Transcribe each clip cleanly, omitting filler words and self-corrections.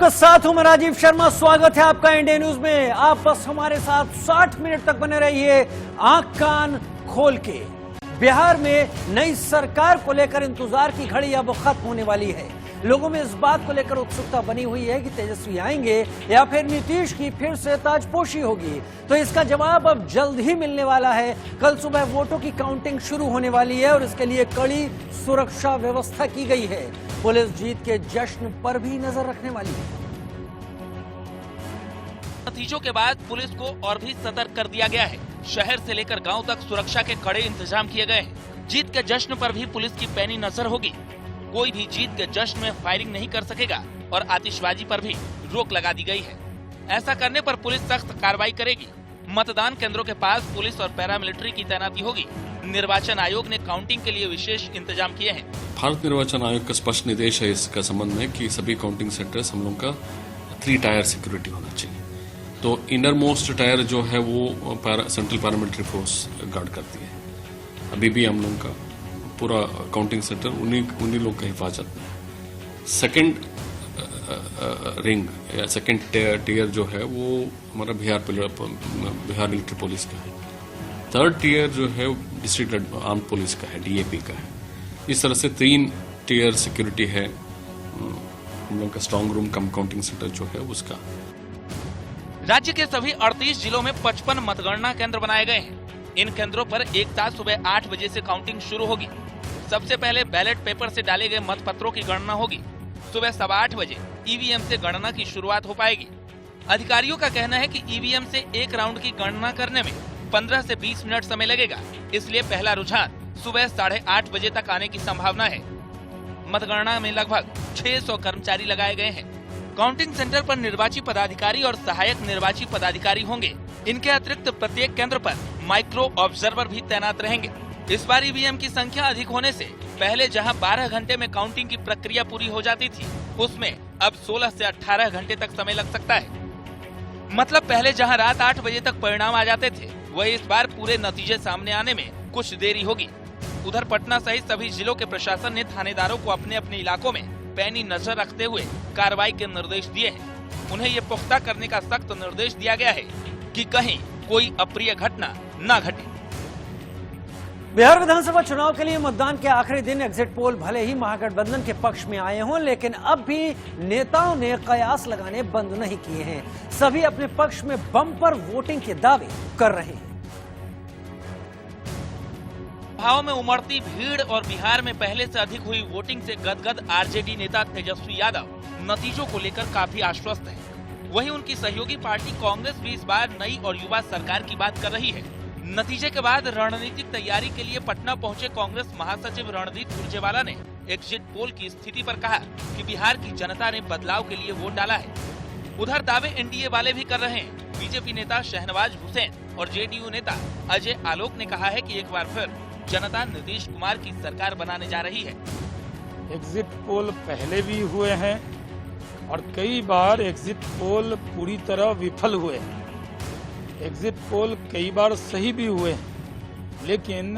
आपका साथ हूं मैं राजीव शर्मा। स्वागत है आपका इंडिया न्यूज में। आप बस हमारे साथ 60 मिनट तक बने रहिए आंख कान खोल के। बिहार में नई सरकार को लेकर इंतजार की घड़ी अब खत्म होने वाली है। लोगों में इस बात को लेकर उत्सुकता बनी हुई है कि तेजस्वी आएंगे या फिर नीतीश की फिर से ताजपोशी होगी। तो इसका जवाब अब जल्द ही मिलने वाला है। कल सुबह वोटों की काउंटिंग शुरू होने वाली है और इसके लिए कड़ी सुरक्षा व्यवस्था की गई है। पुलिस जीत के जश्न पर भी नजर रखने वाली है। नतीजों के बाद पुलिस को और भी सतर्क कर दिया गया है। शहर से लेकर गांव तक सुरक्षा के कड़े इंतजाम किए गए हैं। जीत के जश्न पर भी पुलिस की पैनी नजर होगी। कोई भी जीत के जश्न में फायरिंग नहीं कर सकेगा और आतिशबाजी पर भी रोक लगा दी गई है। ऐसा करने पर पुलिस सख्त कार्रवाई करेगी। मतदान केंद्रों के पास पुलिस और पैरामिलिट्री की तैनाती होगी। निर्वाचन आयोग ने काउंटिंग के लिए विशेष इंतजाम किए हैं। भारत निर्वाचन आयोग का स्पष्ट निर्देश है इसका संबंध में कि सभी काउंटिंग सेंटर्स हम लोग का 3 टायर सिक्योरिटी होना चाहिए। तो इनर मोस्ट टायर जो है वो सेंट्रल पैरामिलिट्री फोर्स गार्ड करती है। अभी भी हम लोग का पूरा काउंटिंग सेंटर उन्हीं लोग का हिफाजत में। सेकंड रिंग या सेकंड टीयर जो है वो हमारा बिहार मिलिट्री पुलिस का है। थर्ड टीयर जो है डिस्ट्रिक्ट आर्म पुलिस का है, डीएपी का है। इस तरह से 3 टीयर सिक्योरिटी है हम लोग का। Strong room cum counting centre जो है उसका। राज्य के सभी 38 जिलों में 55 मतगणना केंद्र बनाए गए हैं। इन केंद्रों पर एक साथ सुबह 8 बजे से काउंटिंग शुरू होगी। सबसे पहले बैलेट पेपर से डाले गए मतपत्रों की गणना होगी। सुबह 8:15 बजे ईवीएम से गणना की शुरुआत हो पाएगी। अधिकारियों का कहना है कि ईवीएम से एक राउंड की गणना करने में 15 से 20 मिनट समय लगेगा। इसलिए पहला रुझान सुबह 8:30 बजे तक आने की संभावना है। मतगणना में लगभग 600 कर्मचारी लगाए गए हैं। काउंटिंग सेंटर पर निर्वाची पदाधिकारी और सहायक निर्वाची पदाधिकारी होंगे। इनके अतिरिक्त प्रत्येक केंद्र पर माइक्रो ऑब्जर्वर भी तैनात रहेंगे। इस बार ईवीएम की संख्या अधिक होने से पहले जहां 12 घंटे में काउंटिंग की प्रक्रिया पूरी हो जाती थी, उसमें अब 16 से 18 घंटे तक समय लग सकता है। मतलब पहले जहां रात 8 बजे तक परिणाम आ जाते थे, वही इस बार पूरे नतीजे सामने आने में कुछ देरी होगी। उधर पटना सहित सभी जिलों के प्रशासन ने थानेदारों को अपने अपने इलाकों में पैनी नजर रखते हुए कार्रवाई के निर्देश दिए हैं। उन्हें ये पुख्ता करने का सख्त निर्देश दिया गया है कि कहीं कोई अप्रिय घटना न घटे। बिहार विधानसभा चुनाव के लिए मतदान के आखिरी दिन एग्जिट पोल भले ही महागठबंधन के पक्ष में आए हों, लेकिन अब भी नेताओं ने कयास लगाने बंद नहीं किए हैं। सभी अपने पक्ष में बम्पर वोटिंग के दावे कर रहे हैं। भाव में उमड़ती भीड़ और बिहार में पहले से अधिक हुई वोटिंग से गदगद आरजेडी नेता तेजस्वी यादव नतीजों को लेकर काफी आश्वस्त हैं। वहीं उनकी सहयोगी पार्टी कांग्रेस भी इस बार नई और युवा सरकार की बात कर रही है। नतीजे के बाद रणनीतिक तैयारी के लिए पटना पहुंचे कांग्रेस महासचिव रणदीप सुरजेवाला ने एग्जिट पोल की स्थिति पर कहा कि बिहार की जनता ने बदलाव के लिए वोट डाला है। उधर दावे एनडीए वाले भी कर रहे हैं। बीजेपी नेता शहनवाज हुसैन और जेडीयू नेता अजय आलोक ने कहा है कि एक बार फिर जनता नीतीश कुमार की सरकार बनाने जा रही है। एग्जिट पोल पहले भी हुए हैं और कई बार एग्जिट पोल पूरी तरह विफल हुए हैं। एग्जिट पोल कई बार सही भी हुए हैं, लेकिन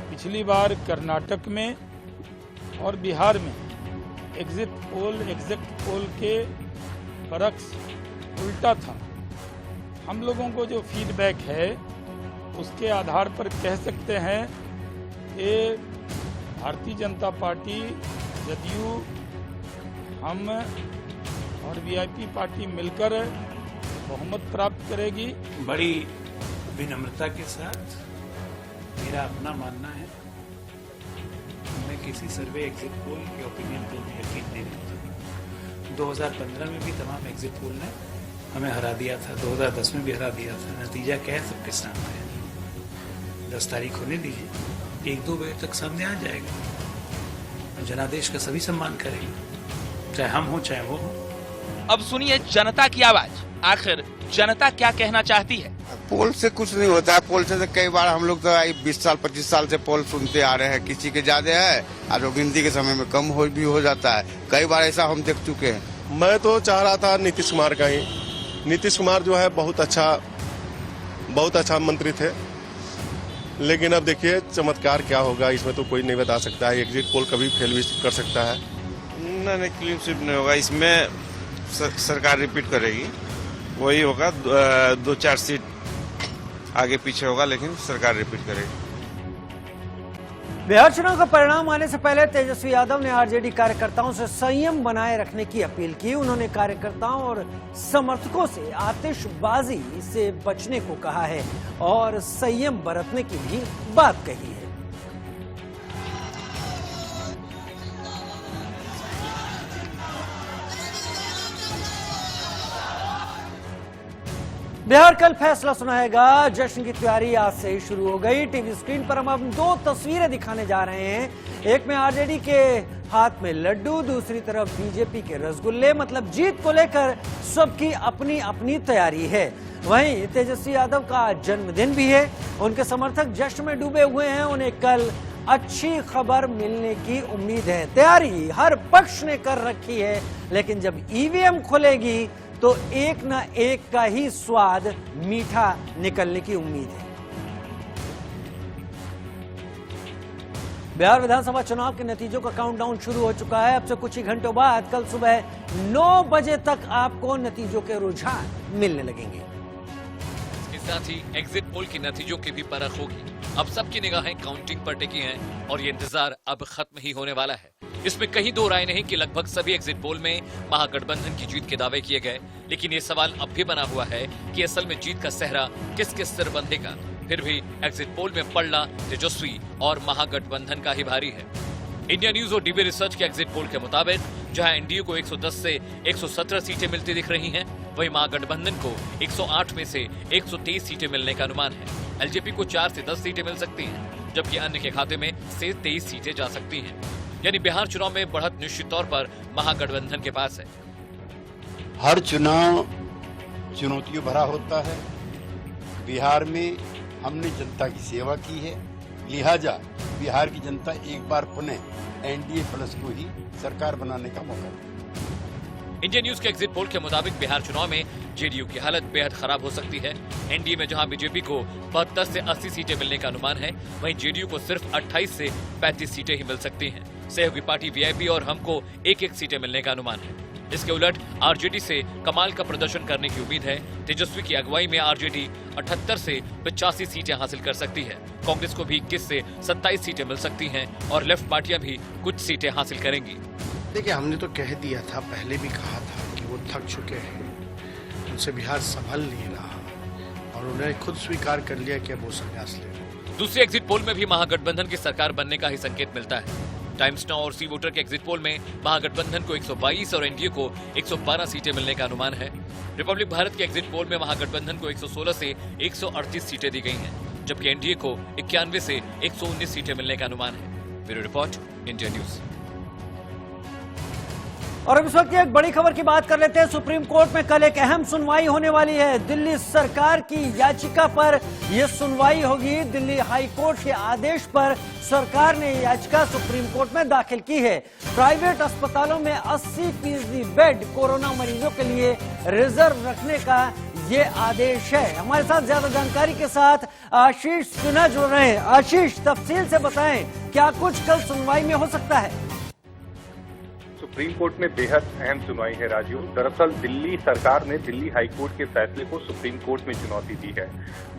पिछली बार कर्नाटक में और बिहार में एग्जिट पोल के बरक्स उल्टा था। हम लोगों को जो फीडबैक है उसके आधार पर कह सकते हैं ये भारतीय जनता पार्टी, जदयू, हम और वीआईपी पार्टी मिलकर बहुमत प्राप्त करेगी। बड़ी विनम्रता के साथ मेरा अपना मानना है, मैं किसी सर्वे एग्जिट पोल के ओपिनियन पोल में यकीन नहीं रखता। 2015 में भी तमाम एग्जिट पोल ने हमें हरा दिया था, 2010 में भी हरा दिया था। नतीजा क्या है सबके सामने है। 10 तारीख होने दीजिए, 1-2 बजे तक सामने आ जाएगा। जनादेश का सभी सम्मान करेंगे, चाहे हम हो चाहे वो हो। अब सुनिए जनता की आवाज। आखिर जनता क्या कहना चाहती है। पोल से कुछ नहीं होता है। पोल से तो कई बार हम लोग तो 20 साल 25 साल से पोल सुनते आ रहे हैं। किसी के ज्यादा है और गिनती के समय में कम भी हो जाता है। कई बार ऐसा हम देख चुके हैं। मैं तो चाह रहा था नीतीश कुमार का ही। नीतीश कुमार जो है बहुत अच्छा मंत्री थे, लेकिन अब देखिए चमत्कार क्या होगा इसमें तो कोई नहीं बता सकता है। एग्जिट पोल कभी फेल भी कर सकता है। नहीं, क्लीन स्वीप नहीं होगा। इसमें सरकार रिपीट करेगी, वही होगा। 2-4 सीट आगे पीछे होगा, लेकिन सरकार रिपीट करेगी। बिहार चुनाव का परिणाम आने से पहले तेजस्वी यादव ने आरजेडी कार्यकर्ताओं से संयम बनाए रखने की अपील की। उन्होंने कार्यकर्ताओं और समर्थकों से आतिशबाजी से बचने को कहा है और संयम बरतने की भी बात कही है। बिहार कल फैसला सुनाएगा। जश्न की तैयारी आज से ही शुरू हो गई। टीवी स्क्रीन पर हम 2 तस्वीरें दिखाने जा रहे हैं। एक में आरजेडी के हाथ में लड्डू, दूसरी तरफ बीजेपी के रसगुल्ले। मतलब जीत को लेकर सबकी अपनी अपनी तैयारी है। वहीं तेजस्वी यादव का जन्मदिन भी है। उनके समर्थक जश्न में डूबे हुए हैं। उन्हें कल अच्छी खबर मिलने की उम्मीद है। तैयारी हर पक्ष ने कर रखी है, लेकिन जब ईवीएम खुलेगी तो एक न एक का ही स्वाद मीठा निकलने की उम्मीद है। बिहार विधानसभा चुनाव के नतीजों का काउंटडाउन शुरू हो चुका है। अब से कुछ ही घंटों बाद कल सुबह 9 बजे तक आपको नतीजों के रुझान मिलने लगेंगे। इसके साथ ही एग्जिट पोल के नतीजों की भी परख होगी। अब सबकी निगाहें काउंटिंग पर टिकी हैं और ये इंतजार अब खत्म ही होने वाला है। इसमें कहीं दो राय नहीं कि लगभग सभी एग्जिट पोल में महागठबंधन की जीत के दावे किए गए, लेकिन ये सवाल अब भी बना हुआ है कि असल में जीत का सेहरा किसके सिर बंधेगा। फिर भी एग्जिट पोल में पड़ना तेजस्वी और महागठबंधन का ही भारी है। इंडिया न्यूज और डीबी रिसर्च के एग्जिट पोल के मुताबिक जहां एनडीए को 110 से 117 सीटें मिलती दिख रही हैं, वहीं महागठबंधन को 108 में से 123 सीटें मिलने का अनुमान है। एलजेपी को 4 से 10 सीटें मिल सकती हैं, जबकि अन्य के खाते में से 23 सीटें जा सकती हैं। यानी बिहार चुनाव में बढ़त निश्चित तौर पर महागठबंधन के पास है। हर चुनाव चुनौतियों भरा होता है। बिहार में हमने जनता की सेवा की है, लिहाजा बिहार की जनता एक बार पुनः एनडीए प्लस को ही सरकार बनाने का मौका देगी। इंडिया न्यूज के एग्जिट पोल के मुताबिक बिहार चुनाव में जेडीयू की हालत बेहद खराब हो सकती है। एनडीए में जहां बीजेपी को 72 से 80 सीटें मिलने का अनुमान है, वहीं जेडीयू को सिर्फ 28 से 35 सीटें ही मिल सकती हैं। सहयोगी पार्टी वीआईपी और हमको 1-1 सीटें मिलने का अनुमान है। इसके उलट आरजेडी से कमाल का प्रदर्शन करने की उम्मीद है। तेजस्वी की अगुवाई में आरजेडी 78 से 85 सीटें हासिल कर सकती है। कांग्रेस को भी 21 से 27 सीटें मिल सकती हैं और लेफ्ट पार्टियां भी कुछ सीटें हासिल करेंगी। देखिए, हमने तो कह दिया था, पहले भी कहा था कि वो थक चुके हैं, उनसे बिहार संभल नहीं रहा और उन्होंने खुद स्वीकार कर लिया कि अब वो संन्यास ले। दूसरे एग्जिट पोल में भी महागठबंधन की सरकार बनने का ही संकेत मिलता है। टाइम्स नाउ और सी वोटर के एग्जिट पोल में महागठबंधन को 122 और एनडीए को 112 सीटें मिलने का अनुमान है। रिपब्लिक भारत के एग्जिट पोल में महागठबंधन को 116 से 138 सीटें दी गई हैं, जबकि एनडीए को 91 से 119 सीटें मिलने का अनुमान है। Bureau report, India news. और अब इस वक्त की एक बड़ी खबर की बात कर लेते हैं। सुप्रीम कोर्ट में कल एक अहम सुनवाई होने वाली है। दिल्ली सरकार की याचिका पर यह सुनवाई होगी। दिल्ली हाई कोर्ट के आदेश पर सरकार ने याचिका सुप्रीम कोर्ट में दाखिल की है। प्राइवेट अस्पतालों में 80% बेड कोरोना मरीजों के लिए रिजर्व रखने का ये आदेश है। हमारे साथ ज्यादा जानकारी के साथ आशीष सिन्हा जुड़ रहे हैं। आशीष, तफसील से बताएं, क्या कुछ कल सुनवाई में हो सकता है? सुप्रीम कोर्ट में बेहद अहम सुनवाई है राजीव। दरअसल दिल्ली सरकार ने दिल्ली हाई कोर्ट के फैसले को सुप्रीम कोर्ट में चुनौती दी है।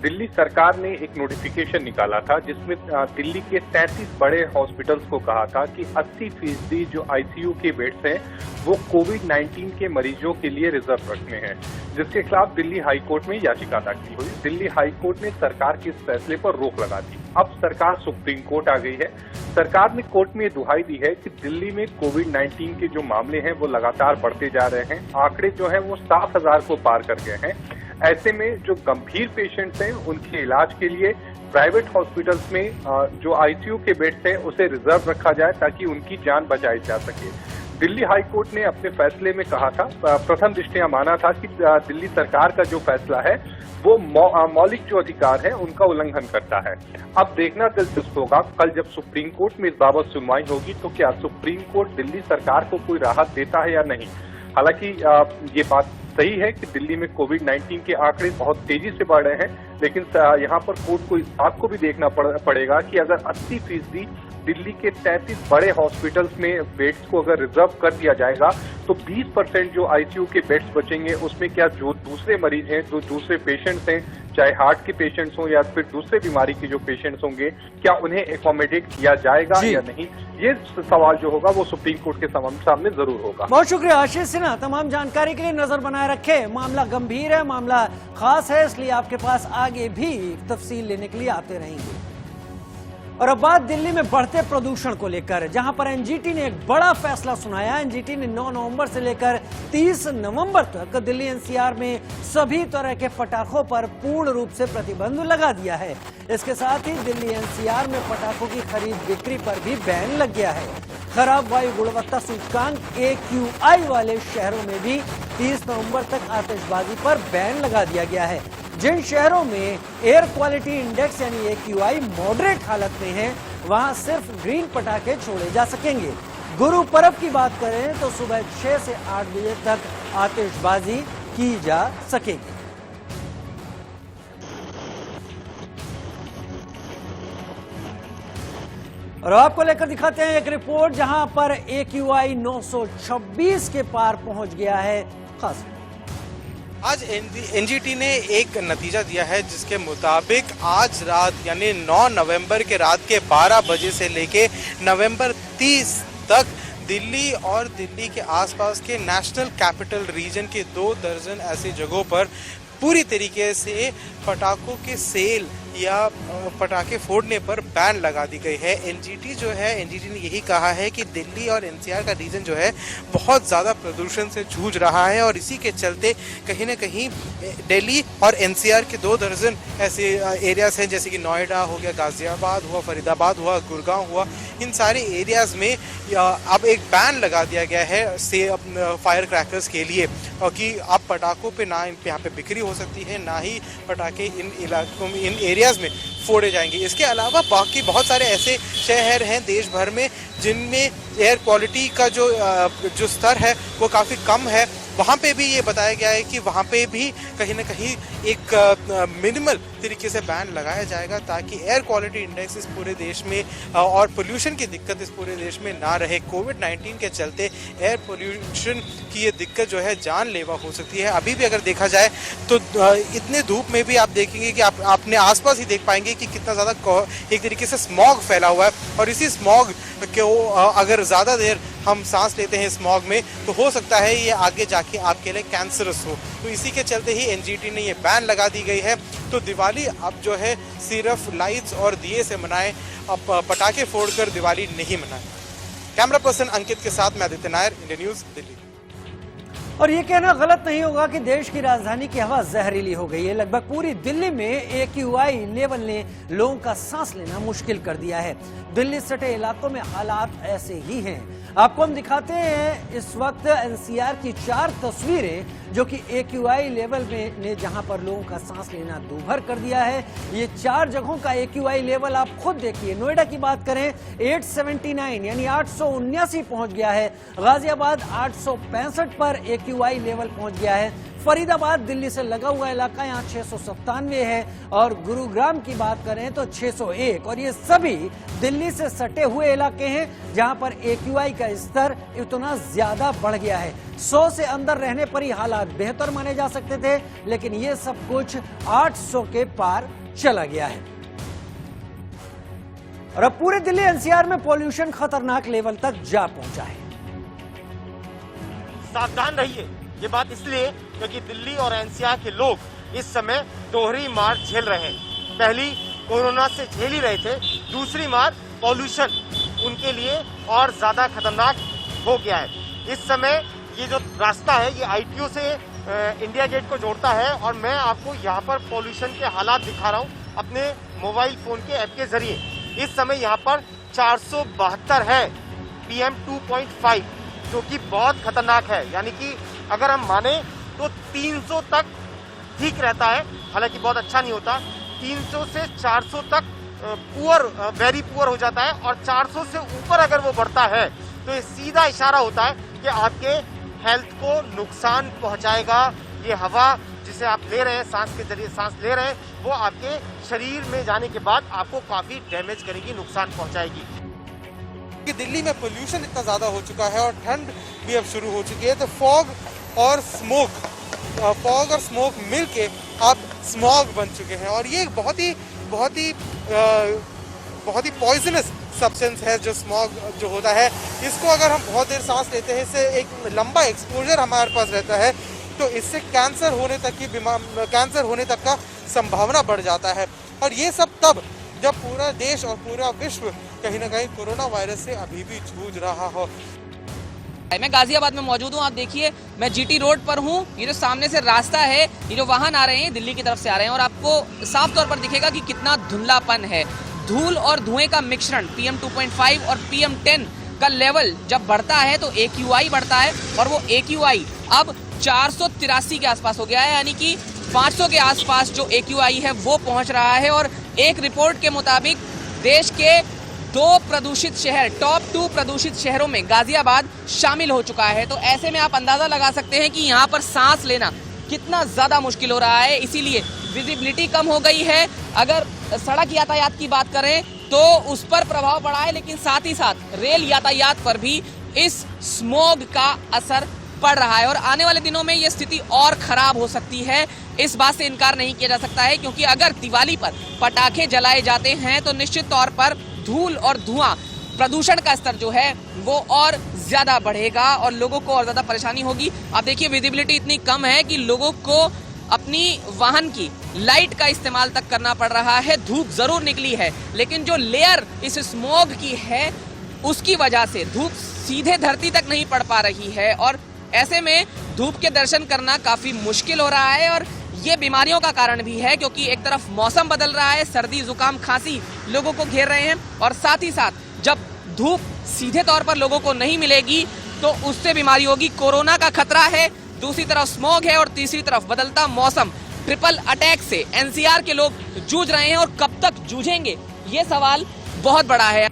दिल्ली सरकार ने एक नोटिफिकेशन निकाला था जिसमें दिल्ली के 33 बड़े हॉस्पिटल्स को कहा था कि 80% जो आईसीयू के बेड्स हैं वो कोविड-19 के मरीजों के लिए रिजर्व रखने हैं, जिसके खिलाफ दिल्ली हाई कोर्ट में याचिका दाखिल हुई। दिल्ली हाई कोर्ट ने सरकार के इस फैसले पर रोक लगा दी। अब सरकार सुप्रीम कोर्ट आ गई है। सरकार ने कोर्ट में दुहाई दी है कि दिल्ली में कोविड-19 के जो मामले हैं वो लगातार बढ़ते जा रहे हैं। आंकड़े जो हैं वो 7,000 को पार कर गए हैं। ऐसे में जो गंभीर पेशेंट्स हैं उनके इलाज के लिए प्राइवेट हॉस्पिटल्स में जो आईसीयू के बेड्स हैं उसे रिजर्व रखा जाए ताकि उनकी जान बचाई जा सके। दिल्ली हाई कोर्ट ने अपने फैसले में कहा था, प्रथम दृष्टया माना था कि दिल्ली सरकार का जो फैसला है वो मौलिक जो अधिकार है उनका उल्लंघन करता है। अब देखना दिलचस्प होगा कल जब सुप्रीम कोर्ट में इस बाबत सुनवाई होगी तो क्या सुप्रीम कोर्ट दिल्ली सरकार को कोई राहत देता है या नहीं। हालांकि ये बात सही है कि दिल्ली में कोविड-19 के आंकड़े बहुत तेजी से बढ़ रहे हैं, लेकिन यहाँ पर कोर्ट को इस बात को भी देखना पड़ेगा कि अगर 80% दिल्ली के 33 बड़े हॉस्पिटल्स में बेड्स को अगर रिजर्व कर दिया जाएगा तो 20% जो आईसीयू के बेड्स बचेंगे उसमें क्या जो दूसरे मरीज हैं, जो दूसरे पेशेंट्स हैं, चाहे हार्ट के पेशेंट्स हों या फिर दूसरे बीमारी के जो पेशेंट्स होंगे, क्या उन्हें एकोमोडेट किया जाएगा या नहीं, ये सवाल जो होगा वो सुप्रीम कोर्ट के सामने जरूर होगा। बहुत शुक्रिया आशीष सिन्हा, तमाम जानकारी के लिए नजर बनाए रखे। मामला गंभीर है, मामला खास है, इसलिए आपके पास आगे भी तफसील लेने के लिए आते रहेंगे। और अब बात दिल्ली में बढ़ते प्रदूषण को लेकर, जहां पर एनजीटी ने एक बड़ा फैसला सुनाया। एनजीटी ने 9 नवंबर से लेकर 30 नवंबर तक दिल्ली एनसीआर में सभी तरह के पटाखों पर पूर्ण रूप से प्रतिबंध लगा दिया है। इसके साथ ही दिल्ली एनसीआर में पटाखों की खरीद बिक्री पर भी बैन लग गया है। खराब वायु गुणवत्ता सूचकांक AQI वाले शहरों में भी 30 नवंबर तक आतिशबाजी पर बैन लगा दिया गया है। जिन शहरों में एयर क्वालिटी इंडेक्स यानी AQI मॉडरेट हालत में है, वहां सिर्फ ग्रीन पटाखे छोड़े जा सकेंगे। गुरु पर्व की बात करें तो सुबह 6 से 8 बजे तक आतिशबाजी की जा सकेगी। और आपको लेकर दिखाते हैं एक रिपोर्ट जहां पर AQI 926 के पार पहुंच गया है। खास आज एनजीटी ने एक नतीजा दिया है जिसके मुताबिक आज रात यानी 9 नवंबर के रात के 12 बजे से लेके नवंबर 30 तक दिल्ली और दिल्ली के आसपास के नेशनल कैपिटल रीजन के 2 दर्जन ऐसी जगहों पर पूरी तरीके से पटाखों के सेल या पटाखे फोड़ने पर बैन लगा दी गई है। एनजीटी ने यही कहा है कि दिल्ली और एनसीआर का रीजन जो है बहुत ज़्यादा प्रदूषण से जूझ रहा है और इसी के चलते कहीं ना कहीं दिल्ली और एनसीआर के 2 दर्जन ऐसे एरियाज हैं, जैसे कि नोएडा हो गया, गाजियाबाद हुआ, फरीदाबाद हुआ, गुड़गांव हुआ, इन सारे एरियाज में अब एक बैन लगा दिया गया है फायर क्रैकर्स के लिए, और कि अब पटाखों पे ना यहाँ पे बिक्री हो सकती है, ना ही पटाखे इन इलाकों में, इन एरियाज में फोड़े जाएंगे। इसके अलावा बाकी बहुत सारे ऐसे शहर हैं देश भर में जिनमें एयर क्वालिटी का जो स्तर है वो काफ़ी कम है। वहाँ पे भी ये बताया गया है कि वहाँ पे भी कहीं ना कहीं एक मिनिमल तरीके से बैन लगाया जाएगा ताकि एयर क्वालिटी इंडेक्स इस पूरे देश में और पोल्यूशन की दिक्कत इस पूरे देश में ना रहे। कोविड-19 के चलते एयर पोल्यूशन की ये दिक्कत जो है जानलेवा हो सकती है। अभी भी अगर देखा जाए तो इतने धूप में भी आप देखेंगे कि आप अपने आसपास ही देख पाएंगे कि कितना ज़्यादा एक तरीके से स्मॉग फैला हुआ है, और इसी स्मॉग को अगर ज़्यादा देर हम सांस लेते हैं स्मॉग में तो हो सकता है ये आगे जाके आपके लिए कैंसरस हो। तो इसी के चलते ही एनजीटी ने ये बैन लगा दी गई है। तो दिवाली अब जो है सिर्फ लाइट्स और दिए से मनाएं, अब पटाखे फोड़कर दिवाली नहीं मनाएं। कैमरा पर्सन अंकित के साथ मैं आदित्य नायर, इंडिया न्यूज़, दिल्ली। और ये कहना गलत नहीं होगा कि देश की राजधानी की हवा जहरीली हो गई है। लगभग पूरी दिल्ली में AQI लेवल ने लोगों का सांस लेना मुश्किल कर दिया है। दिल्ली सटे इलाकों में हालात ऐसे ही हैं। आपको हम दिखाते हैं इस वक्त एनसीआर की 4 तस्वीरें जो कि AQI लेवल में ने जहां पर लोगों का सांस लेना दूभर कर दिया है। ये 4 जगहों का AQI लेवल आप खुद देखिए। नोएडा की बात करें 879 यानी 879 पहुंच गया है। गाजियाबाद 865 पर AQI लेवल पहुंच गया है। फरीदाबाद दिल्ली से लगा हुआ इलाका यहाँ 697 है, और गुरुग्राम की बात करें तो 601, और ये सभी दिल्ली से सटे हुए इलाके हैं जहां पर AQI का स्तर इतना ज्यादा बढ़ गया है। 100 से अंदर रहने पर ही हालात बेहतर माने जा सकते थे, लेकिन ये सब कुछ 800 के पार चला गया है। और अब पूरे दिल्ली एनसीआर में पॉल्यूशन खतरनाक लेवल तक जा पहुंचा है। सावधान रहिए, ये बात इसलिए क्योंकि दिल्ली और एनसीआर के लोग इस समय दोहरी मार झेल रहे हैं। पहली कोरोना से झेल ही रहे थे, दूसरी मार पॉल्यूशन उनके लिए और ज्यादा खतरनाक हो गया है। इस समय ये जो रास्ता है ये ITO से इंडिया गेट को जोड़ता है, और मैं आपको यहाँ पर पॉल्यूशन के हालात दिखा रहा हूँ अपने मोबाइल फोन के ऐप के जरिए। इस समय यहाँ पर 472 है PM 2.5, जो कि बहुत खतरनाक है। यानी कि अगर हम माने तो 300 तक ठीक रहता है, हालांकि बहुत अच्छा नहीं होता। 300 से 400 तक वेरी पुअर हो जाता है, और 400 से ऊपर अगर वो बढ़ता है तो ये सीधा इशारा होता है कि आपके हेल्थ को नुकसान पहुंचाएगा। ये हवा जिसे आप ले रहे हैं, सांस के जरिए सांस ले रहे हैं, वो आपके शरीर में जाने के बाद आपको काफी डैमेज करेगी, नुकसान पहुंचाएगी। कि दिल्ली में पोल्यूशन इतना ज़्यादा हो चुका है और ठंड भी अब शुरू हो चुकी है, तो फॉग और स्मोक मिलके अब स्मॉग बन चुके हैं। और ये एक बहुत ही पॉइजनस सब्सटेंस है जो स्मॉग जो होता है। इसको अगर हम बहुत देर सांस लेते हैं, इससे एक लंबा एक्सपोजर हमारे पास रहता है, तो इससे कैंसर होने तक का संभावना बढ़ जाता है। और ये सब तब जब पूरा देश और पूरा विश्व कहीं ना कहीं कोरोना वायरस से अभी भी जूझ रहा हो। मैं गाजियाबाद में मौजूद हूँ। आप देखिए, मैं जीटी रोड पर हूँ। ये जो सामने से रास्ता है, ये जो वाहन आ रहे हैं दिल्ली की तरफ से आ रहे हैं, और आपको साफ तौर पर दिखेगा कि कितना धुंधलापन है। धूल और धुएं का मिश्रण, PM 2.5 और PM 10 का लेवल जब बढ़ता है तो AQI बढ़ता है, और वो AQI अब 483 के आसपास हो गया है, यानी कि 500 के आसपास जो AQI है वो पहुंच रहा है। और एक रिपोर्ट के मुताबिक देश के 2 प्रदूषित शहर, टॉप 2 प्रदूषित शहरों में गाजियाबाद शामिल हो चुका है। तो ऐसे में आप अंदाजा लगा सकते हैं कि यहाँ पर सांस लेना कितना ज्यादा मुश्किल हो रहा है। इसीलिए विजिबिलिटी कम हो गई है। अगर सड़क यातायात की बात करें तो उस पर प्रभाव पड़ा है, लेकिन साथ ही साथ रेल यातायात पर भी इस स्मॉग का असर पड़ रहा है। और आने वाले दिनों में ये स्थिति और खराब हो सकती है, इस बात से इनकार नहीं किया जा सकता है, क्योंकि अगर दिवाली पर पटाखे जलाए जाते हैं तो निश्चित तौर पर धूल और धुआं, प्रदूषण का स्तर जो है वो और ज्यादा बढ़ेगा और लोगों को और ज्यादा परेशानी होगी। आप देखिए, विजिबिलिटी इतनी कम है कि लोगों को अपनी वाहन की लाइट का इस्तेमाल तक करना पड़ रहा है। धूप जरूर निकली है, लेकिन जो लेयर इस स्मॉग की है उसकी वजह से धूप सीधे धरती तक नहीं पड़ पा रही है, और ऐसे में धूप के दर्शन करना काफी मुश्किल हो रहा है। और ये बीमारियों का कारण भी है, क्योंकि एक तरफ मौसम बदल रहा है, सर्दी जुकाम खांसी लोगों को घेर रहे हैं, और साथ ही साथ जब धूप सीधे तौर पर लोगों को नहीं मिलेगी तो उससे बीमारी होगी। कोरोना का खतरा है, दूसरी तरफ स्मॉग है, और तीसरी तरफ बदलता मौसम। ट्रिपल अटैक से NCR के लोग जूझ रहे हैं, और कब तक जूझेंगे ये सवाल बहुत बड़ा है।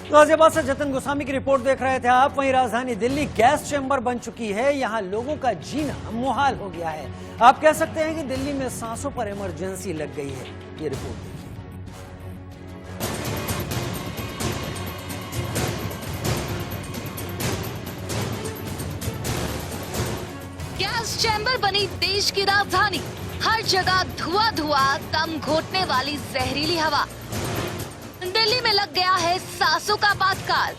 गाजियाबाद से जतन गोस्वामी की रिपोर्ट देख रहे थे आप। वहीं राजधानी दिल्ली गैस चैम्बर बन चुकी है, यहाँ लोगों का जीना मुहाल हो गया है। आप कह सकते हैं कि दिल्ली में सांसों पर इमरजेंसी लग गई है। ये रिपोर्ट देखिए। गैस चैम्बर बनी देश की राजधानी, हर जगह धुआं, दम घोटने वाली जहरीली हवा। दिल्ली में लग गया है सांसों का आपातकाल।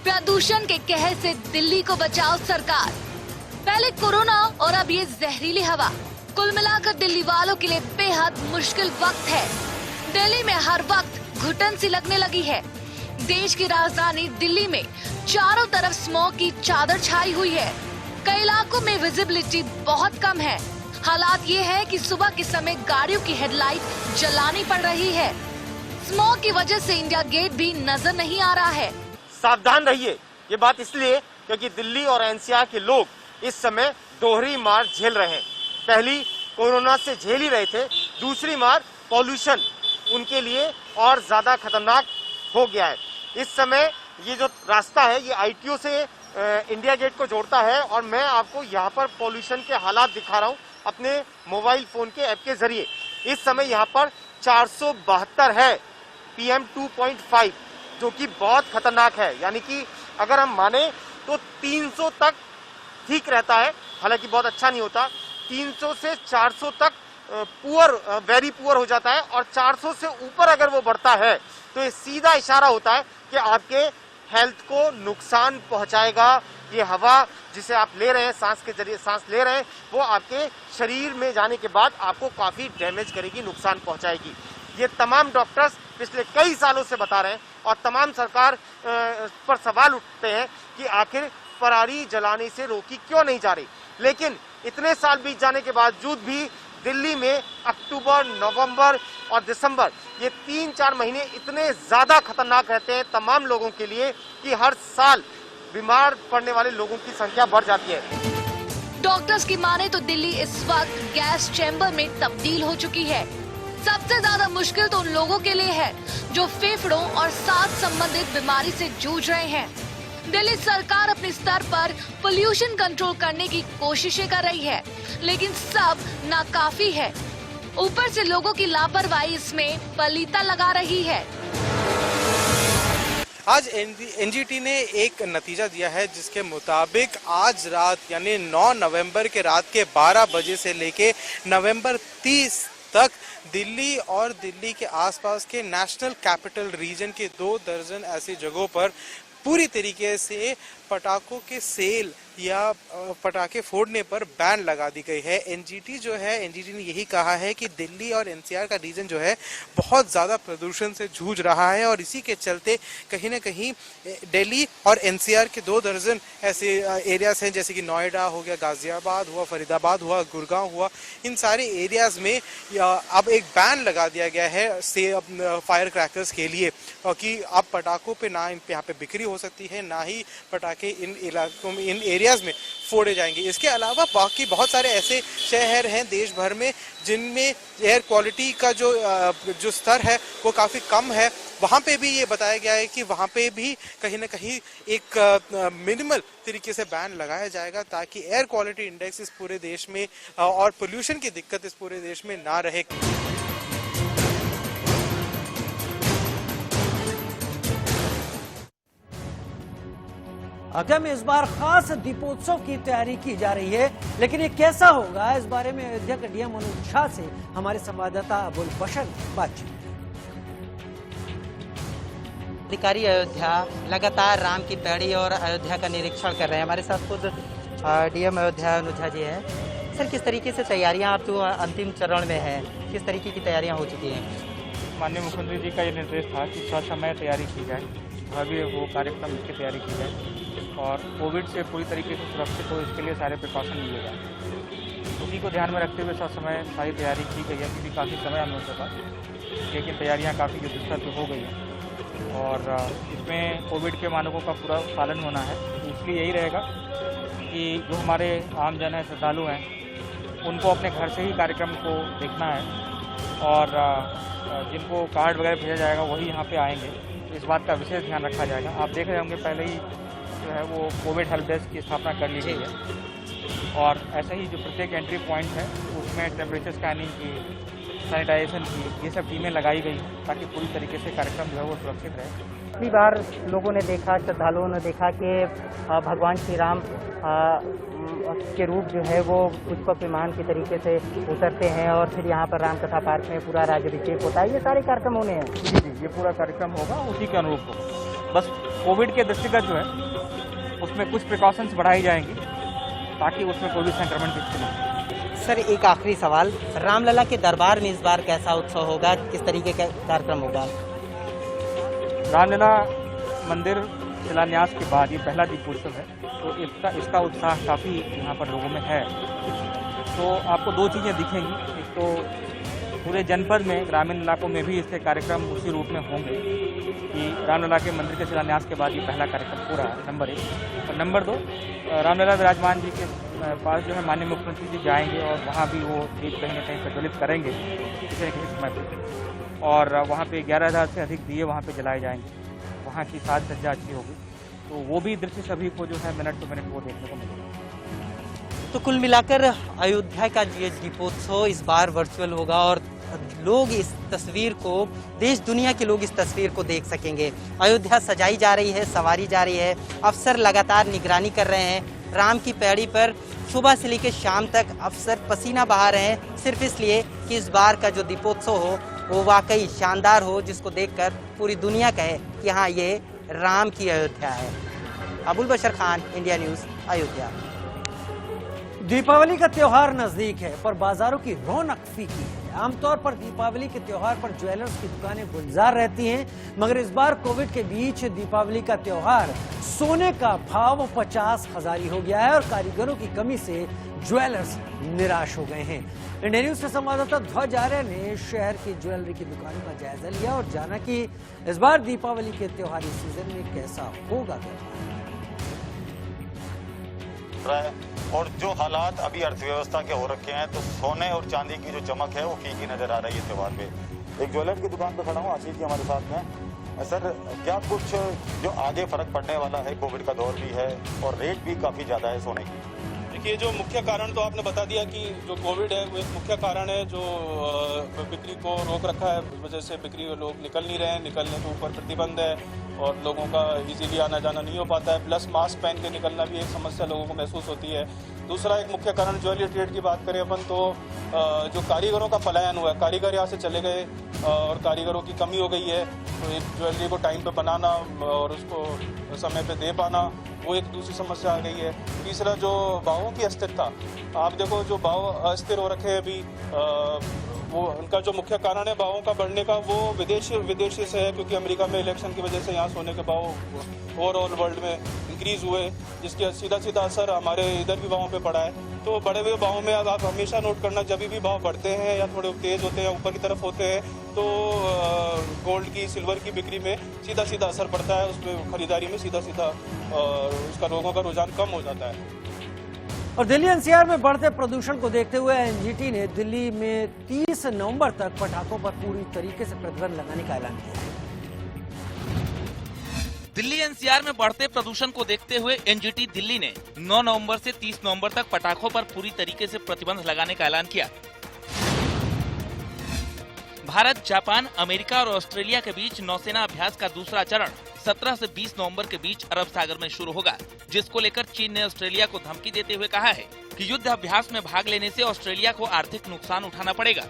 प्रदूषण के कहर से दिल्ली को बचाओ सरकार। पहले कोरोना और अब ये जहरीली हवा। कुल मिलाकर दिल्ली वालों के लिए बेहद मुश्किल वक्त है। दिल्ली में हर वक्त घुटन सी लगने लगी है। देश की राजधानी दिल्ली में चारों तरफ स्मॉग की चादर छाई हुई है। कई इलाकों में विजिबिलिटी बहुत कम है। हालात ये है कि सुबह के समय गाड़ियों की हेडलाइट जलानी पड़ रही है। स्मॉग की वजह से इंडिया गेट भी नजर नहीं आ रहा है। सावधान रहिए, ये बात इसलिए क्योंकि दिल्ली और NCR के लोग इस समय दोहरी मार झेल रहे हैं। पहली कोरोना से झेल ही रहे थे, दूसरी मार पॉल्यूशन उनके लिए और ज्यादा खतरनाक हो गया है। इस समय ये जो रास्ता है ये ITO से इंडिया गेट को जोड़ता है, और मैं आपको यहाँ पर पॉल्यूशन के हालात दिखा रहा हूँ अपने मोबाइल फोन के ऐप के जरिए। इस समय यहाँ पर 472 है PM 2.5, जो कि बहुत खतरनाक है। यानी कि अगर हम माने तो 300 तक ठीक रहता है, हालांकि बहुत अच्छा नहीं होता। 300 से 400 तक वेरी पुअर हो जाता है, और 400 से ऊपर अगर वो बढ़ता है तो ये सीधा इशारा होता है कि आपके हेल्थ को नुकसान पहुंचाएगा। ये हवा जिसे आप ले रहे हैं, सांस के जरिए सांस ले रहे हैं, वो आपके शरीर में जाने के बाद आपको काफी डैमेज करेगी, नुकसान पहुंचाएगी। ये तमाम डॉक्टर्स पिछले कई सालों से बता रहे हैं, और तमाम सरकार पर सवाल उठते हैं कि आखिर पराली जलाने से रोकी क्यों नहीं जा रही। लेकिन इतने साल बीत जाने के बावजूद भी दिल्ली में अक्टूबर, नवंबर और दिसंबर ये 3-4 महीने इतने ज्यादा खतरनाक रहते हैं तमाम लोगों के लिए कि हर साल बीमार पड़ने वाले लोगों की संख्या बढ़ जाती है। डॉक्टर्स की माने तो दिल्ली इस वक्त गैस चैम्बर में तब्दील हो चुकी है। सबसे ज्यादा मुश्किल तो उन लोगों के लिए है जो फेफड़ों और सांस संबंधित बीमारी से जूझ रहे हैं। दिल्ली सरकार अपने स्तर पर पोल्यूशन कंट्रोल करने की कोशिशें कर रही है, लेकिन सब नाकाफी है। ऊपर से लोगों की लापरवाही इसमें पलीता लगा रही है। आज एनजीटी ने एक नतीजा दिया है जिसके मुताबिक आज रात यानी 9 नवंबर के रात के 12 बजे से लेके नवंबर 30 तक दिल्ली और दिल्ली के आसपास के नेशनल कैपिटल रीजन के 2 दर्जन ऐसी जगहों पर पूरी तरीके से पटाखों के सेल या पटाखे फोड़ने पर बैन लगा दी गई है। एनजीटी ने यही कहा है कि दिल्ली और एनसीआर का रीजन जो है बहुत ज़्यादा प्रदूषण से जूझ रहा है और इसी के चलते कहीं ना कहीं दिल्ली और एनसीआर के 2 दर्जन ऐसे एरियाज हैं जैसे कि नोएडा हो गया, गाजियाबाद हुआ, फरीदाबाद हुआ, गुड़गांव हुआ, इन सारे एरियाज में अब एक बैन लगा दिया गया है फायर क्रैकर्स के लिए कि अब पटाखों पे ना यहाँ पे बिक्री हो सकती है, ना ही पटाखे इन इलाकों में, इन एरियाज में फोड़े जाएंगे। इसके अलावा बाकी बहुत सारे ऐसे शहर हैं देश भर में जिनमें एयर क्वालिटी का जो स्तर है वो काफ़ी कम है। वहाँ पे भी ये बताया गया है कि वहाँ पे भी कहीं ना कहीं एक मिनिमल तरीके से बैन लगाया जाएगा ताकि एयर क्वालिटी इंडेक्स इस पूरे देश में और पोल्यूशन की दिक्कत इस पूरे देश में ना रहे। अयोध्या में इस बार खास दीपोत्सव की तैयारी की जा रही है, लेकिन ये कैसा होगा, इस बारे में अयोध्या के डीएम मनोज झा से हमारे संवाददाता अबुल बशर बातचीत। अधिकारी अयोध्या लगातार राम की पैड़ी और अयोध्या का निरीक्षण कर रहे हैं। हमारे साथ खुद डीएम अयोध्या मनोज झा जी हैं। सर, किस तरीके से तैयारियां आप जो अंतिम चरण में है, किस तरीके की तैयारियां हो चुकी हैं? माननीय मुख्यमंत्री जी का ये निर्देश था कि ससमय तैयारी की जाए, भावी वो कार्यक्रम की तैयारी की जाए और कोविड से पूरी तरीके से सुरक्षित हो इसके लिए सारे प्रिकॉशन लिए जाए। उसी को ध्यान में रखते हुए ससमय सारी तैयारी की गई है, क्योंकि काफ़ी समय हम लोगों के पास, लेकिन तैयारियां काफ़ी युद्धस्तर पर हो गई हैं और इसमें कोविड के मानकों का पूरा पालन होना है। तो इसलिए यही रहेगा कि जो हमारे आमजन हैं, श्रद्धालु हैं, उनको अपने घर से ही कार्यक्रम को देखना है और जिनको कार्ड वगैरह भेजा जाएगा वही यहाँ पे आएंगे। तो इस बात का विशेष ध्यान रखा जाएगा। आप देख रहे होंगे पहले ही जो है वो कोविड हेल्प डेस्क की स्थापना कर ली गई है और ऐसे ही जो प्रत्येक एंट्री पॉइंट है उसमें टेम्परेचर स्कैनिंग की, सैनिटाइजेशन की, ये सब टीमें लगाई गई हैं ताकि पूरी तरीके से कार्यक्रम जो है वो सुरक्षित रहे। पिछली बार लोगों ने देखा, श्रद्धालुओं ने देखा कि भगवान श्री राम के रूप जो है वो पुष्प विमान के तरीके से उतरते हैं और फिर यहाँ पर रामकथा पार्क में पूरा राज्याभिषेक होता है। ये सारे कार्यक्रम होने हैं। जी, ये पूरा कार्यक्रम होगा उसी के अनुरूप होगा। बस कोविड के दृष्टिगत जो है उसमें कुछ प्रिकॉशंस बढ़ाई जाएंगी ताकि उसमें कोई भी संक्रमण की स्थिति नहीं। सर, एक आखिरी सवाल, रामलला के दरबार में इस बार कैसा उत्सव होगा, किस तरीके का कार्यक्रम होगा? रामलला मंदिर शिलान्यास के बाद ये पहला दीपोत्सव है, तो इसका उत्साह काफ़ी यहाँ पर लोगों में है। तो आपको 2 चीज़ें दिखेंगी। एक तो पूरे जनपद में, ग्रामीण इलाकों में भी इसके कार्यक्रम उसी रूप में होंगे कि रामलला के मंदिर के शिलान्यास के बाद ये पहला कार्यक्रम पूरा है, नंबर 1। और नंबर 2, रामलला विराजमान जी के पास जो है माननीय मुख्यमंत्री जी जाएंगे और वहाँ भी वो दीप कहीं न कहीं प्रज्वलित करेंगे किसी न किसी समय पर, और वहाँ पे 11,000 से अधिक दिए वहाँ पे जलाए जाएंगे। वहाँ की साज सज्जा अच्छी होगी, तो वो भी दृश्य सभी को जो है मिनट टू मिनट वो देखने को मिलेगा। तो कुल मिलाकर अयोध्या का ये दीपोत्सव इस बार वर्चुअल होगा और लोग इस तस्वीर को, देश दुनिया के लोग इस तस्वीर को देख सकेंगे। अयोध्या सजाई जा रही है, संवारी जा रही है, अफसर लगातार निगरानी कर रहे हैं। राम की पैड़ी पर सुबह से लेकर शाम तक अफसर पसीना बहा रहे हैं, सिर्फ इसलिए कि इस बार का जो दीपोत्सव हो वो वाकई शानदार हो, जिसको देखकर पूरी दुनिया कहे कि हाँ, ये राम की अयोध्या है। अबुल बशर खान, इंडिया न्यूज़, अयोध्या। दीपावली का त्योहार नजदीक है पर बाजारों की रौनक फीकी है। आमतौर पर दीपावली के त्योहार पर ज्वेलर्स की दुकानें गुलजार रहती हैं, मगर इस बार कोविड के बीच दीपावली का त्योहार सोने का भाव 50,000 हो गया है और कारीगरों की कमी से ज्वेलर्स निराश हो गए हैं। इंडिया न्यूज के संवाददाता ध्वज आर्य ने शहर की ज्वेलरी की दुकानों का जायजा लिया और जाना कि इस बार दीपावली के त्योहारी सीजन में कैसा होगा और जो हालात अभी अर्थव्यवस्था के हो रखे हैं, तो सोने और चांदी की जो चमक है वो फीकी नजर आ रही है त्योहार पे। एक ज्वेलर की दुकान पर खड़ा हूँ, आशीष जी हमारे साथ में। सर, क्या कुछ जो आगे फर्क पड़ने वाला है, कोविड का दौर भी है और रेट भी काफी ज्यादा है सोने की? देखिए, जो मुख्य कारण तो आपने बता दिया कि जो कोविड है वो एक मुख्य कारण है जो बिक्री को रोक रखा है। उस वजह से बिक्री लोग निकल नहीं रहे हैं, निकलने के ऊपर प्रतिबंध है। और लोगों का इजीली आना जाना नहीं हो पाता है। प्लस मास्क पहन के निकलना भी एक समस्या लोगों को महसूस होती है। दूसरा एक मुख्य कारण ज्वेलरी ट्रेड की बात करें अपन तो जो कारीगरों का पलायन हुआ है, कारीगर यहाँ से चले गए और कारीगरों की कमी हो गई है। तो एक ज्वेलरी को टाइम पे बनाना और उसको समय पे दे पाना, वो एक दूसरी समस्या आ गई है। तीसरा जो भावों की अस्थिरता, आप देखो जो भाव अस्थिर हो रखे हैं अभी, वो उनका जो मुख्य कारण है भावों का बढ़ने का, वो विदेशी से है, क्योंकि अमेरिका में इलेक्शन की वजह से यहाँ सोने के भाव ओवरऑल वर्ल्ड में इंक्रीज हुए, जिसके सीधा असर हमारे इधर भी भावों पे पड़ा है। तो बढ़े हुए भावों में आप हमेशा नोट करना, जब भी भाव बढ़ते हैं या थोड़े तेज होते हैं ऊपर की तरफ होते हैं, तो गोल्ड की सिल्वर की बिक्री में सीधा असर पड़ता है, उसमें खरीदारी में सीधा उसका लोगों का रुझान कम हो जाता है। और दिल्ली एनसीआर में बढ़ते प्रदूषण को देखते हुए एनजीटी ने दिल्ली में 30 नवंबर तक पटाखों पर पूरी तरीके से प्रतिबंध लगाने का ऐलान किया है। दिल्ली एनसीआर में बढ़ते प्रदूषण को देखते हुए एनजीटी दिल्ली ने 9 नवंबर से 30 नवंबर तक पटाखों पर पूरी तरीके से प्रतिबंध लगाने का ऐलान किया। भारत, जापान, अमेरिका और ऑस्ट्रेलिया के बीच नौसेना अभ्यास का दूसरा चरण 17 से 20 नवंबर के बीच अरब सागर में शुरू होगा, जिसको लेकर चीन ने ऑस्ट्रेलिया को धमकी देते हुए कहा है कि युद्ध अभ्यास में भाग लेने से ऑस्ट्रेलिया को आर्थिक नुकसान उठाना पड़ेगा।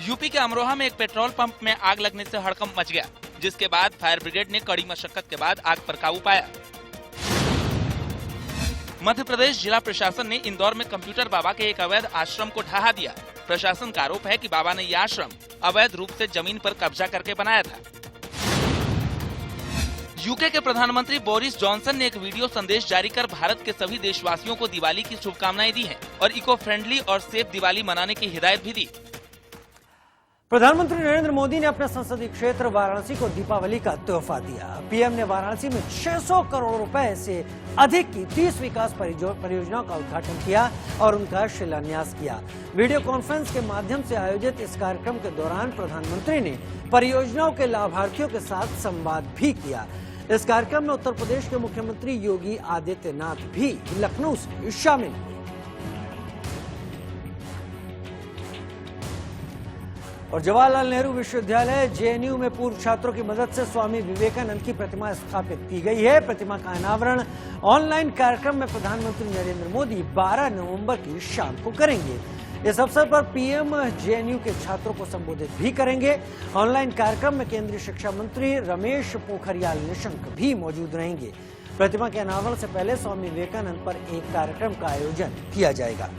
यूपी के अमरोहा में एक पेट्रोल पंप में आग लगने से हड़कंप मच गया, जिसके बाद फायर ब्रिगेड ने कड़ी मशक्कत के बाद आग पर काबू पाया। मध्य प्रदेश जिला प्रशासन ने इंदौर में कंप्यूटर बाबा के एक अवैध आश्रम को ढहा दिया। प्रशासन का आरोप है कि बाबा ने यह आश्रम अवैध रूप से जमीन पर कब्जा करके बनाया था। यूके के प्रधानमंत्री बोरिस जॉनसन ने एक वीडियो संदेश जारी कर भारत के सभी देशवासियों को दिवाली की शुभकामनाएं दी हैं और इको फ्रेंडली और सेफ दिवाली मनाने की हिदायत भी दी। प्रधानमंत्री नरेंद्र मोदी ने अपने संसदीय क्षेत्र वाराणसी को दीपावली का तोहफा दिया। पीएम ने वाराणसी में 600 करोड़ रुपए से अधिक की 30 विकास परियोजनाओं का उद्घाटन किया और उनका शिलान्यास किया। वीडियो कॉन्फ्रेंस के माध्यम से आयोजित इस कार्यक्रम के दौरान प्रधानमंत्री ने परियोजनाओं के लाभार्थियों के साथ संवाद भी किया। इस कार्यक्रम में उत्तर प्रदेश के मुख्यमंत्री योगी आदित्यनाथ भी लखनऊ से शामिल हुए। और जवाहरलाल नेहरू विश्वविद्यालय जेएनयू में पूर्व छात्रों की मदद से स्वामी विवेकानंद की प्रतिमा स्थापित की गई है। प्रतिमा का अनावरण ऑनलाइन कार्यक्रम में प्रधानमंत्री नरेंद्र मोदी 12 नवंबर की शाम को करेंगे। इस अवसर पर पीएम जेएनयू के छात्रों को संबोधित भी करेंगे। ऑनलाइन कार्यक्रम में केंद्रीय शिक्षा मंत्री रमेश पोखरियाल निशंक भी मौजूद रहेंगे। प्रतिमा के अनावरण से पहले स्वामी विवेकानंद पर एक कार्यक्रम का आयोजन किया जाएगा।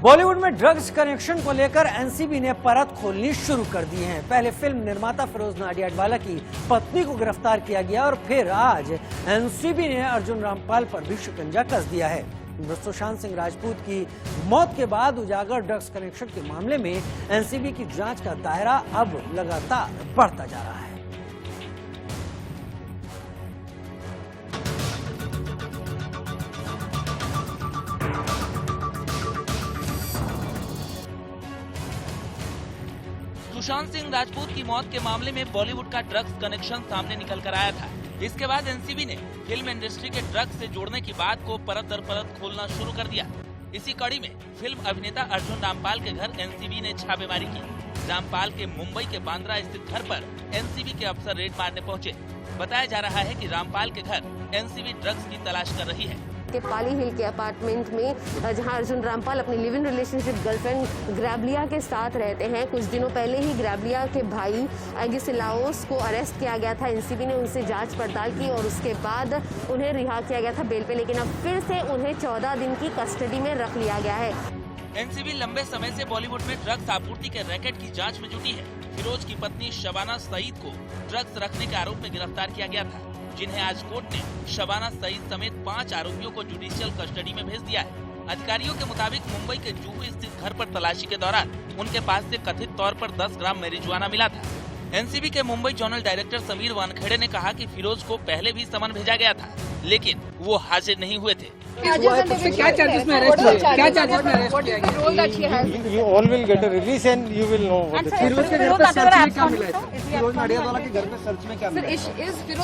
बॉलीवुड में ड्रग्स कनेक्शन को लेकर एनसीबी ने परत खोलनी शुरू कर दी है। पहले फिल्म निर्माता फिरोज नाडियाडवाला की पत्नी को गिरफ्तार किया गया और फिर आज एनसीबी ने अर्जुन रामपाल पर भी शिकंजा कस दिया है। सुशांत सिंह राजपूत की मौत के बाद उजागर ड्रग्स कनेक्शन के मामले में एनसीबी की जांच का दायरा अब लगातार बढ़ता जा रहा है। सुशांत सिंह राजपूत की मौत के मामले में बॉलीवुड का ड्रग्स कनेक्शन सामने निकल कर आया था। इसके बाद एनसीबी ने फिल्म इंडस्ट्री के ड्रग्स से जोड़ने की बात को परत दर परत खोलना शुरू कर दिया। इसी कड़ी में फिल्म अभिनेता अर्जुन रामपाल के घर एनसीबी ने छापेमारी की। रामपाल के मुंबई के बांद्रा स्थित घर पर एनसीबी के अफसर रेड मारने पहुंचे। बताया जा रहा है कि रामपाल के घर एनसीबी ड्रग्स की तलाश कर रही है। के पाली हिल के अपार्टमेंट में जहां अर्जुन रामपाल अपनी लिव इन रिलेशनशिप गर्लफ्रेंड ग्रैबलिया के साथ रहते हैं। कुछ दिनों पहले ही ग्रैबलिया के भाई एगिसिलाओस को अरेस्ट किया गया था। एनसीबी ने उनसे जांच पड़ताल की और उसके बाद उन्हें रिहा किया गया था बेल पे, लेकिन अब फिर से उन्हें 14 दिन की कस्टडी में रख लिया गया है। एनसीबी लंबे समय से बॉलीवुड में ड्रग्स आपूर्ति के रैकेट की जांच में जुटी है। फिरोज की पत्नी शबाना सईद को ड्रग्स रखने के आरोप में गिरफ्तार किया गया था, जिन्हें आज कोर्ट ने शबाना सईद समेत 5 आरोपियों को जुडिशियल कस्टडी में भेज दिया है। अधिकारियों के मुताबिक मुंबई के जुहू स्थित घर पर तलाशी के दौरान उनके पास से कथित तौर पर 10 ग्राम मैरिजुआना मिला था। एनसीबी के मुंबई जोनल डायरेक्टर समीर वानखेड़े ने कहा कि फिरोज को पहले भी समन भेजा गया था, लेकिन वो हाजिर नहीं हुए थे। क्या चार्जेस में अरेस्ट किया गया? क्या चार्जेस में अरेस्ट किया गया? You all will get a release and you will know what the Firoz के घर पर सर्च में क्या मिला है? फिरोज नाडियाडवाला के घर पे सर्च में क्या मिला है?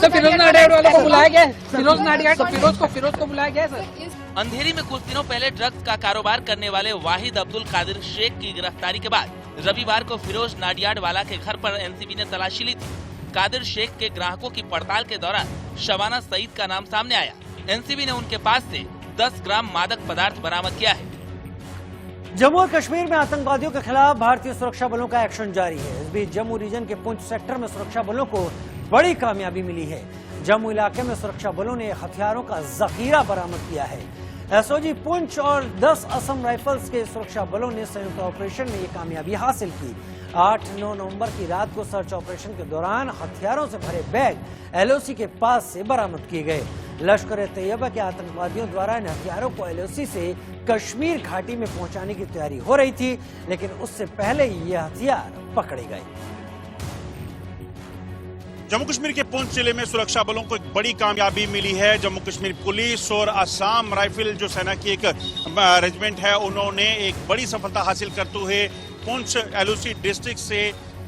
सर फिरोज नाडियाडवाला को बुलाया गया है। फिरोज को बुलाया गया है सर। अंधेरी में कुछ दिनों पहले ड्रग्स का कारोबार करने वाले वाहिद अब्दुल कादिर शेख की गिरफ्तारी के बाद रविवार को फिरोज नाडियाड वाला के घर पर एनसीबी ने तलाशी ली थी। कादिर शेख के ग्राहकों की पड़ताल के दौरान शबाना सईद का नाम सामने आया। एनसीबी ने उनके पास से 10 ग्राम मादक पदार्थ बरामद किया है। जम्मू और कश्मीर में आतंकवादियों के खिलाफ भारतीय सुरक्षा बलों का एक्शन जारी है। इस बीच जम्मू रीजन के पुंछ सेक्टर में सुरक्षा बलों को बड़ी कामयाबी मिली है। जम्मू इलाके में सुरक्षा बलों ने हथियारों का जखीरा बरामद किया है। एसओजी पुंछ और 10 असम राइफल्स के सुरक्षा बलों ने संयुक्त ऑपरेशन में ये कामयाबी हासिल की। 8-9 नवंबर की रात को सर्च ऑपरेशन के दौरान हथियारों से भरे बैग एलओसी के पास से बरामद किए गए। लश्कर-ए-तैयबा के आतंकवादियों द्वारा इन हथियारों को एलओसी से कश्मीर घाटी में पहुंचाने की तैयारी हो रही थी, लेकिन उससे पहले ही ये हथियार पकड़े गए। जम्मू कश्मीर के पुंछ जिले में सुरक्षा बलों को एक बड़ी कामयाबी मिली है। जम्मू कश्मीर पुलिस और असम राइफल जो सेना की एक रेजिमेंट है, उन्होंने एक बड़ी सफलता हासिल करते हुए पुंछ एलओसी डिस्ट्रिक्ट से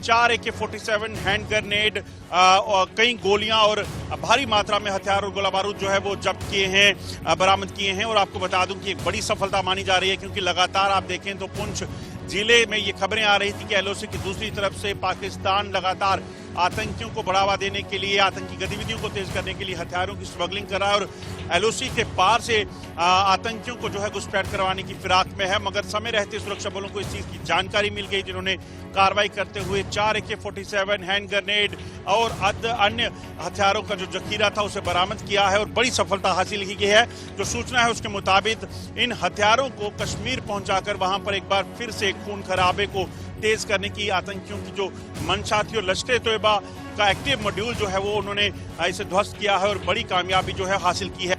4 AK-47 हैंड ग्रेनेड और कई गोलियां और भारी मात्रा में हथियार और गोला बारूद जो है वो जब्त किए हैं, बरामद किए हैं। और आपको बता दूं कि एक बड़ी सफलता मानी जा रही है, क्योंकि लगातार आप देखें तो पुंछ जिले में ये खबरें आ रही थी कि एलओसी की दूसरी तरफ से पाकिस्तान लगातार आतंकियों को बढ़ावा देने के लिए, आतंकी गतिविधियों को तेज करने के लिए हथियारों की स्मगलिंग कर रहा है और एलओसी के पार से आतंकियों को जो है घुसपैठ करवाने की फिराक में है। मगर समय रहते सुरक्षा बलों को इस चीज की जानकारी मिल गई, जिन्होंने कार्रवाई करते हुए 4 AK-47 हैंड ग्रेनेड और अन्य हथियारों का जो जखीरा था उसे बरामद किया है और बड़ी सफलता हासिल की गई है। जो सूचना है उसके मुताबिक इन हथियारों को कश्मीर पहुंचाकर वहां पर एक बार फिर से खून खराबे को तेज करने की आतंकियों की जो मंशा थी और लश्कर-ए-तैयबा का एक्टिव मॉड्यूल जो है वो उन्होंने इसे ध्वस्त किया है और बड़ी कामयाबी जो है हासिल की है।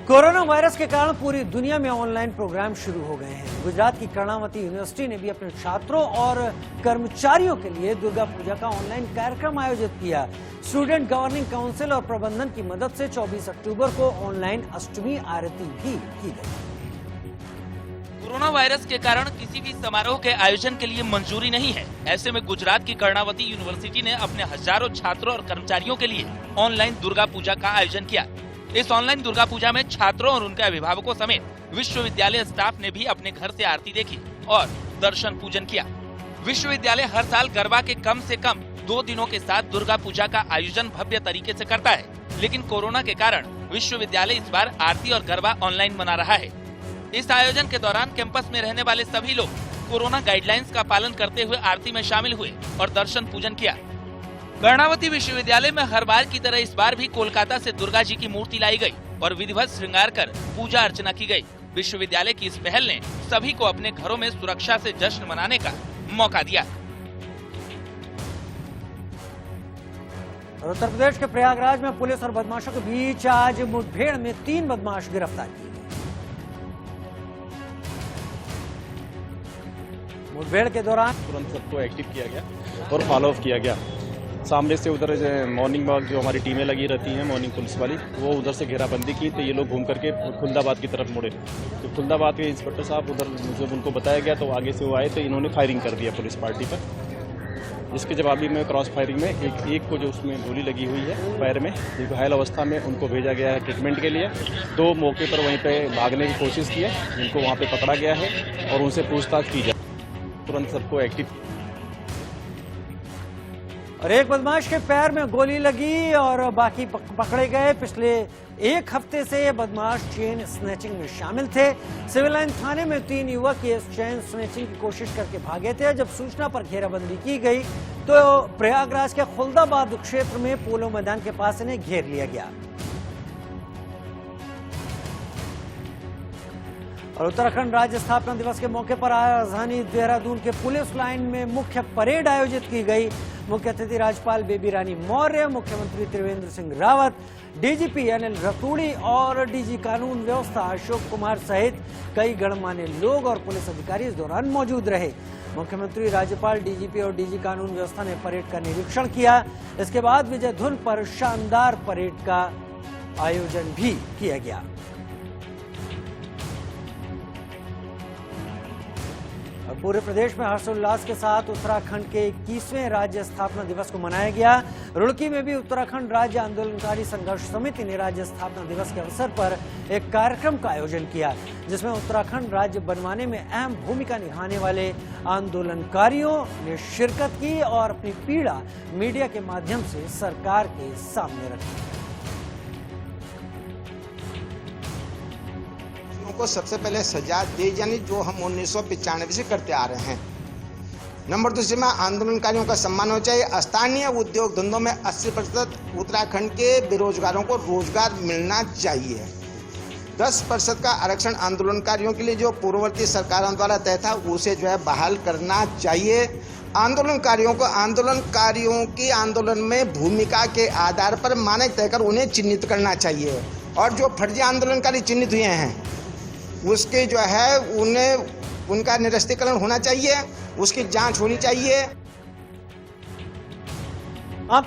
कोरोना वायरस के कारण पूरी दुनिया में ऑनलाइन प्रोग्राम शुरू हो गए हैं। गुजरात की कर्णावती यूनिवर्सिटी ने भी अपने छात्रों और कर्मचारियों के लिए दुर्गा पूजा का ऑनलाइन कार्यक्रम आयोजित किया। स्टूडेंट गवर्निंग काउंसिल और प्रबंधन की मदद से 24 अक्टूबर को ऑनलाइन अष्टमी आरती भी की गई। कोरोना वायरस के कारण किसी भी समारोह के आयोजन के लिए मंजूरी नहीं है। ऐसे में गुजरात की कर्णावती यूनिवर्सिटी ने अपने हजारों छात्रों और कर्मचारियों के लिए ऑनलाइन दुर्गा पूजा का आयोजन किया। इस ऑनलाइन दुर्गा पूजा में छात्रों और उनके अभिभावकों समेत विश्वविद्यालय स्टाफ ने भी अपने घर से आरती देखी और दर्शन पूजन किया। विश्वविद्यालय हर साल गरबा के कम से कम 2 दिनों के साथ दुर्गा पूजा का आयोजन भव्य तरीके से करता है, लेकिन कोरोना के कारण विश्वविद्यालय इस बार आरती और गरबा ऑनलाइन मना रहा है। इस आयोजन के दौरान कैंपस में रहने वाले सभी लोग कोरोना गाइडलाइंस का पालन करते हुए आरती में शामिल हुए और दर्शन पूजन किया। कर्णावती विश्वविद्यालय में हर बार की तरह इस बार भी कोलकाता से दुर्गा जी की मूर्ति लाई गई और विधिवत श्रृंगार कर पूजा अर्चना की गई। विश्वविद्यालय की इस पहल ने सभी को अपने घरों में सुरक्षा से जश्न मनाने का मौका दिया। उत्तर प्रदेश के प्रयागराज में पुलिस और बदमाशों के बीच आज मुठभेड़ में 3 बदमाश गिरफ्तार किए गए। मुठभेड़ के दौरान तुरंत सबको एक्टिव किया गया और फॉलो अप किया गया। सामने से उधर मॉर्निंग वॉक जो हमारी टीमें लगी रहती हैं मॉर्निंग पुलिस वाली, वो उधर से घेराबंदी की तो ये लोग घूम करके खुलदाबाद की तरफ मुड़े। तो खुलदाबाद के इंस्पेक्टर साहब उधर जब उनको बताया गया तो आगे से वो आए तो इन्होंने फायरिंग कर दिया पुलिस पार्टी पर। इसके जवाबी में क्रॉस फायरिंग में एक को जो उसमें गोली लगी हुई है पैर में, जो घायल अवस्था में, उनको भेजा गया है ट्रीटमेंट के लिए। 2 मौके पर वहीं पे भागने की कोशिश की है, जिनको वहाँ पे पकड़ा गया है और उनसे पूछताछ की जाए। तुरंत सबको एक्टिव। और एक बदमाश के पैर में गोली लगी और बाकी पकड़े गए। पिछले 1 हफ्ते से ये बदमाश चेन स्नैचिंग में शामिल थे। सिविल लाइन थाने में 3 युवक ये चेन स्नैचिंग की कोशिश करके भागे थे। जब सूचना पर घेराबंदी की गई तो प्रयागराज के खुलदाबाद क्षेत्र में पोलो मैदान के पास इन्हें घेर लिया गया। और उत्तराखंड राज्य स्थापना दिवस के मौके पर राजधानी देहरादून के पुलिस लाइन में मुख्य परेड आयोजित की गई। मुख्य अतिथि राज्यपाल बेबी रानी मौर्य, मुख्यमंत्री त्रिवेंद्र सिंह रावत, डीजीपी अनिल रतूड़ी और डीजी कानून व्यवस्था अशोक कुमार सहित कई गणमान्य लोग और पुलिस अधिकारी इस दौरान मौजूद रहे। मुख्यमंत्री, राज्यपाल, डीजीपी और डीजी कानून व्यवस्था ने परेड का निरीक्षण किया। इसके बाद विजय धुन पर शानदार परेड का आयोजन भी किया गया। पूरे प्रदेश में हर्षोल्लास के साथ उत्तराखंड के 21वें राज्य स्थापना दिवस को मनाया गया। रुड़की में भी उत्तराखंड राज्य आंदोलनकारी संघर्ष समिति ने राज्य स्थापना दिवस के अवसर पर एक कार्यक्रम का आयोजन किया, जिसमें उत्तराखंड राज्य बनवाने में अहम भूमिका निभाने वाले आंदोलनकारियों ने शिरकत की और अपनी पीड़ा मीडिया के माध्यम से सरकार के सामने रखी। को सबसे पहले सजा दी जानी जो हम 1995 से करते आ रहे हैं। नंबर दूसरे में आंदोलनकारियों का सम्मान होना चाहिए। स्थानीय उद्योग धंधों में 80% उत्तराखंड के बेरोजगारों को रोजगार मिलना चाहिए। 10% का आरक्षण आंदोलनकारियों के लिए जो पूर्ववर्ती सरकारों द्वारा तय था उसे जो है बहाल करना चाहिए। आंदोलनकारियों की आंदोलन में भूमिका के आधार पर मानक तय कर उन्हें चिन्हित करना चाहिए और जो फर्जी आंदोलनकारी चिन्हित हुए हैं उसके जो है उन्हें उनका निरस्तीकरण होना चाहिए, उसकी जांच होनी चाहिए।